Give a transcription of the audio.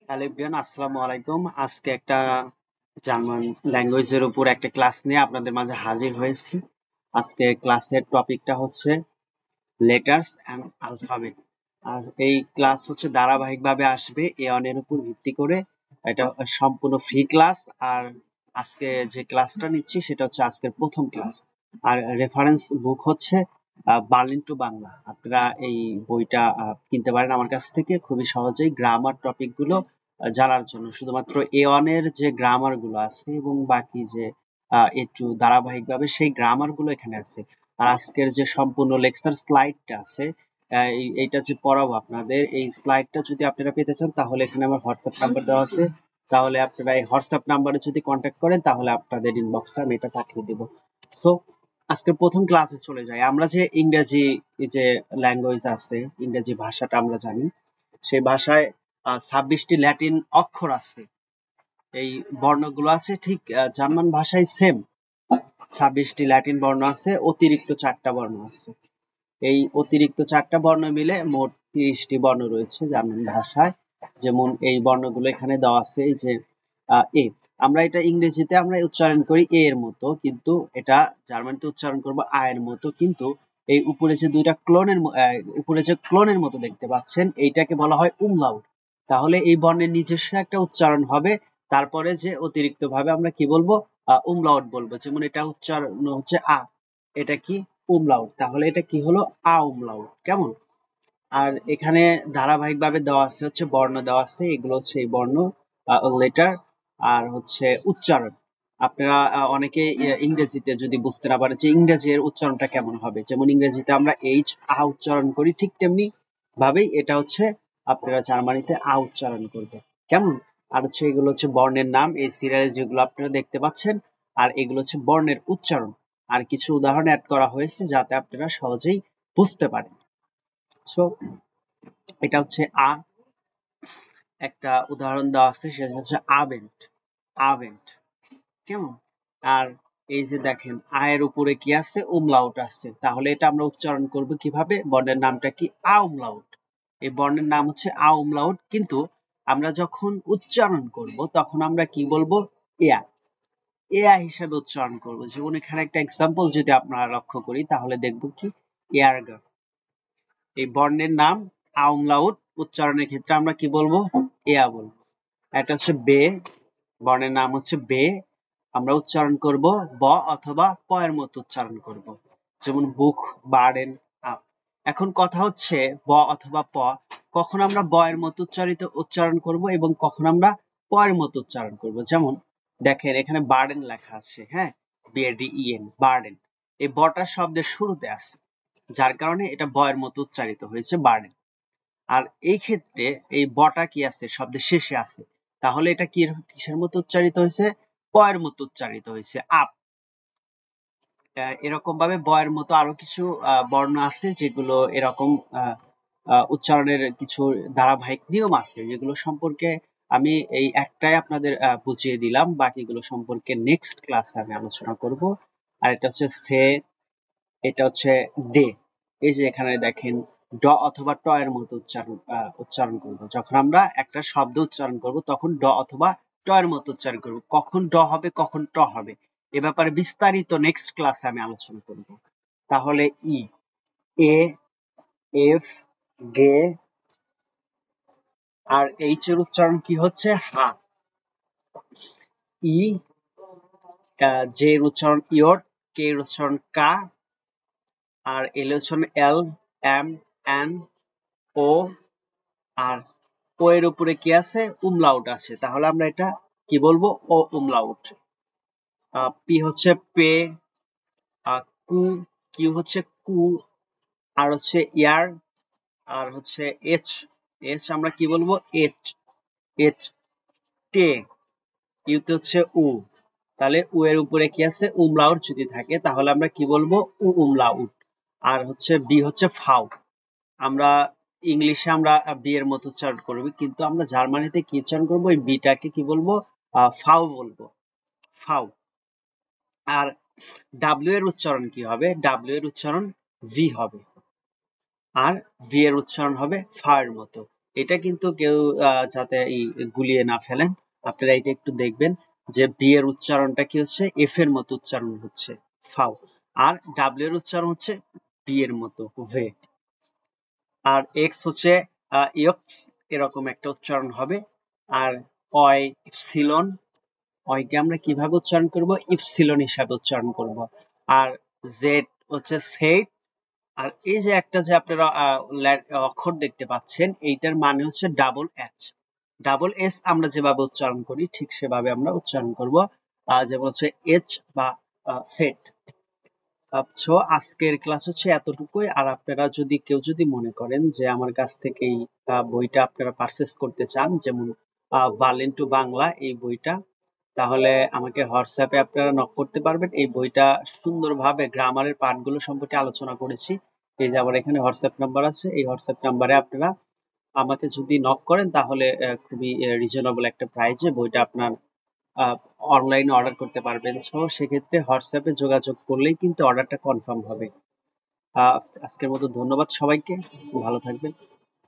Hello everyone, আসসালামু আলাইকুম। আজকে একটা জার্মান ল্যাঙ্গুয়েজের উপর একটা ক্লাস নিয়ে আপনাদের মাঝে হাজির হয়েছি। আজকে ক্লাসের টপিকটা হচ্ছে লেটার্স অ্যান্ড আলফাবেট। আর এই ক্লাস হচ্ছে ধারাবাহিকভাবে আসবে A1 এর উপর ভিত্তি করে। এটা সম্পূর্ণ ফ্রি ক্লাস। আর আজকে যে ক্লাসটা নিচ্ছি সেটা হচ্ছে আজকের প্রথম ক্লাস। আর রেফারেন্স বুক হচ্ছে বার্লিন টু বাংলা। আপনারা এই বইটা কিনতে পারেন আমার কাছ থেকে খুবই সহজেই। গ্রামার টপিক গুলো জানার জন্য শুধুমাত্র A1 এর যে গ্রামার গুলো আছে এবং বাকি যে একটু ধারাবাহিকভাবে সেই গ্রামার গুলো এখানে আছে। আর আজকের যে সম্পূর্ণ লেকচার স্লাইডটা আছে, এইটা যে পড়াবো আপনাদের, এই স্লাইডটা যদি আপনারা পেতে চান তাহলে এখানে আমার হোয়াটসঅ্যাপ নাম্বার দেওয়া আছে। তাহলে আপনারা এই হোয়াটসঅ্যাপ নাম্বারে যদি কন্ট্যাক্ট করেন তাহলে আপনাদের ইনবক্সে আমি এটা পাঠিয়ে দিব। সো আজকে প্রথম ক্লাসে চলে যাই। আমরা যে ইংরেজি যে ল্যাঙ্গুয়েজ আছে, ইংরেজি ভাষাটা আমরা জানি, সেই ভাষায় 26টি ল্যাটিন অক্ষর আছে। এই বর্ণগুলো আছে ঠিক জার্মান ভাষায় সেম। 26টি ল্যাটিন বর্ণ আছে, অতিরিক্ত 4টা বর্ণ আছে। এই অতিরিক্ত 4টা বর্ণ মিলে মোট 30টি বর্ণ রয়েছে জার্মান ভাষায়। যেমন এই বর্ণগুলো এখানে দেওয়া আছে, এই যে এ। আমরা এটা ইংরেজিতে আমরা উচ্চারণ করি এ এর মতো, কিন্তু এটা জার্মানিতে উচ্চারণ করব আ এর মতো। কিন্তু এই উপরে যে দুইটা উপরে যে ক্লোনের মতো দেখতে পাচ্ছেন, এইটাকে বলা হয় উমলাউট। তাহলে এই বর্ণের নিজস্ব একটা উচ্চারণ হবে, তারপরে যে অতিরিক্ত ভাবে আমরা কি বলবো, উমলাউট বলবো। যেমন এটা উচ্চারণ হচ্ছে আ, এটা কি উমলাউট। তাহলে এটা কি হলো, আ উমলাউট। কেমন? আর এখানে ধারাবাহিকভাবে দেওয়া আছে হচ্ছে বর্ণ দেওয়া আছে, এগুলো হচ্ছে এই বর্ণ, লেটার। আর হচ্ছে উচ্চারণ। আপনারা অনেকে ইংরেজিতে যদি বুঝতে না পারে যে ইংরেজি এর উচ্চারণটা কেমন হবে, যেমন ইংরেজিতে আমরা এইচ আ উচ্চারণ করি, ঠিক তেমনি ভাবেই এটা হচ্ছে আপনারা জার্মানিতে আ উচ্চারণ করবে। কেমন? আর হচ্ছে এগুলো হচ্ছে বর্ণের নাম, এই সিরিয়ালে যেগুলো আপনারা দেখতে পাচ্ছেন। আর এগুলো হচ্ছে বর্ণের উচ্চারণ। আর কিছু উদাহরণ অ্যাড করা হয়েছে যাতে আপনারা সহজেই বুঝতে পারেন। সো এটা হচ্ছে আ। একটা উদাহরণ দেওয়া আছে, সেটা হচ্ছে আবেন্ট। আবেন্ট। কেমন? আর এই যে দেখেন আয়ের উপরে কি আছে, উমলাউট আছে। তাহলে এটা আমরা উচ্চারণ করব কিভাবে? বর্ণের নামটা কি? আ উমলাউট। এই বর্ণের নাম হচ্ছে আ উমলাউট, কিন্তু আমরা যখন উচ্চারণ করব তখন আমরা কি বলবো? এয়া। এয়া হিসাবে উচ্চারণ করব। যেমন এখানে একটা এক্সাম্পল যদি আপনারা লক্ষ্য করি তাহলে দেখব কি, এয়ারগার। এই বর্ণের নাম আ উমলাউট, উচ্চারণের ক্ষেত্রে আমরা কি বলবো? এয়া বলবো। এটা হচ্ছে বে, বর্ণের নাম হচ্ছে বে। আমরা উচ্চারণ করব ব অথবা প এর মতো উচ্চারণ করব। যেমন বুক, বার্ডেন, আপ। এখন কথা হচ্ছে ব অথবা প, কখন আমরা ব এর মতো উচ্চারণ করব এবং কখন আমরা প এর মতো উচ্চারণ করব। যেমন দেখেন এখানে বার্ডেন লেখা আছে, হ্যাঁ, BARDEN, বার্ডেন। এই বটা শব্দের শুরুতে আছে, যার কারণে এটা ব এর মতো উচ্চারিত হয়েছে, বার্ডেন। আর এই ক্ষেত্রে এই বটা কি আছে, শব্দের শেষে আছে। তাহলে এটা কি কিসের মতো উচ্চারিত হয়েছে? প এর মতো উচ্চারিত হয়েছে, আপ। এরকম ভাবে ব এর মতো আরো কিছু বর্ণ আছে যেগুলো এরকম উচ্চারণের কিছু ধারাবাহিক নিয়ম আছে, যেগুলো সম্পর্কে আমি এই একটাই আপনাদের বুঝিয়ে দিলাম। বাকিগুলো সম্পর্কে নেক্সট ক্লাসে আমি আলোচনা করব। আর এটা হচ্ছে সে, এটা হচ্ছে ডে। এই যে এখানে দেখেন ড অথবা ট এর মতো উচ্চারণ করব। যখন আমরা একটা শব্দ উচ্চারণ করব তখন ড অথবা ট এর মতো উচ্চারণ করব। কখন ড হবে, কখন ট হবে, এ ব্যাপারে বিস্তারিত নেক্সট ক্লাসে আমি আলোচনা করব। তাহলে ই, এ, এফ, গে। আর এইচ এর উচ্চারণ কি হচ্ছে? হা। ই, জে এর উচ্চারণ ইয়র, কে এর উচ্চারণ কা। আর এল এর উচ্চারণ এল, এম, এন, ও। আর ও এর উপরে কি আছে? উমলাউট আছে। তাহলে আমরা এটা কি বলবো? ও উমলাউট। পি হচ্ছে পে, কু, কিউ হচ্ছে কু, আর হচ্ছে ইয়ার, আর হচ্ছে এইচ। এইচ আমরা কি বলবো? এইচ। এইচ, টে। ইউতে হচ্ছে উ। তাহলে উ এর উপরে কি আছে? উমলাউট যদি থাকে তাহলে আমরা কি বলবো? উ উমলাউট। আর হচ্ছে বি হচ্ছে ফাউ। আমরা ইংলিশে আমরা বি এর মতো উচ্চারণ করব, কিন্তু আমরা জার্মানিতে কি উচ্চারণ করবো? এই বিটাকে কি বলবো? ফাউ বলবো, ফাউ। আর ডাব্লিউ এর উচ্চারণ কি হবে? ডাব্লিউ এর উচ্চারণ ভি হবে, আর ভি এর উচ্চারণ হবে ফা এর মতো। এটা কিন্তু কেউ যাতে গুলিয়ে না ফেলেন, আপনারা এটা একটু দেখবেন যে বি এর উচ্চারণটা কি হচ্ছে, এফ এর মতো উচ্চারণ হচ্ছে, ফাও। আর ডাব্লিউ এর উচ্চারণ হচ্ছে বি এর মতো, ভে। আর এক্স হচ্ছে ইয়ক্স, এরকম একটা উচ্চারণ হবে। আর অয়, ইপসিলন, অয়কে আমরা কিভাবে উচ্চারণ করব, ইপসিলন হিসাবে উচ্চারণ করব। আর জেড হচ্ছে সেট। আর এই যে একটা যে আপনারা অক্ষর দেখতে পাচ্ছেন, এইটার মানে হচ্ছে ডাবল এইচ। ডাবল এস আমরা যেভাবে উচ্চারণ করি ঠিক সেভাবে আমরা উচ্চারণ করব, যেমন হচ্ছে এইচ বা সেট। সো আজকের ক্লাস হচ্ছে এতটুকুই। আর আপনারা যদি কেউ যদি মনে করেন যে আমার কাছ থেকে এই বইটা আপনারা পারচেস করতে চান, যেমন ভার্লিন টু বাংলা এই বইটা, তাহলে আমাকে হোয়াটসঅ্যাপে আপনারা নক করতে পারবেন। এই বইটা সুন্দরভাবে গ্রামারের পার্টগুলো সম্পর্কে আলোচনা করেছি। এই যে আমার এখানে হোয়াটসঅ্যাপ নাম্বার আছে, এই হোয়াটসঅ্যাপ নাম্বারে আপনারা আমাকে যদি নক করেন তাহলে খুবই রিজনেবল একটা প্রাইজে বইটা আপনার অনলাইনে অর্ডার করতে পারবেন। সো সেক্ষেত্রে হোয়াটসঅ্যাপে যোগাযোগ করলেই কিন্তু অর্ডারটা কনফার্ম হবে। আজকের মতো ধন্যবাদ সবাইকে, ভালো থাকবেন।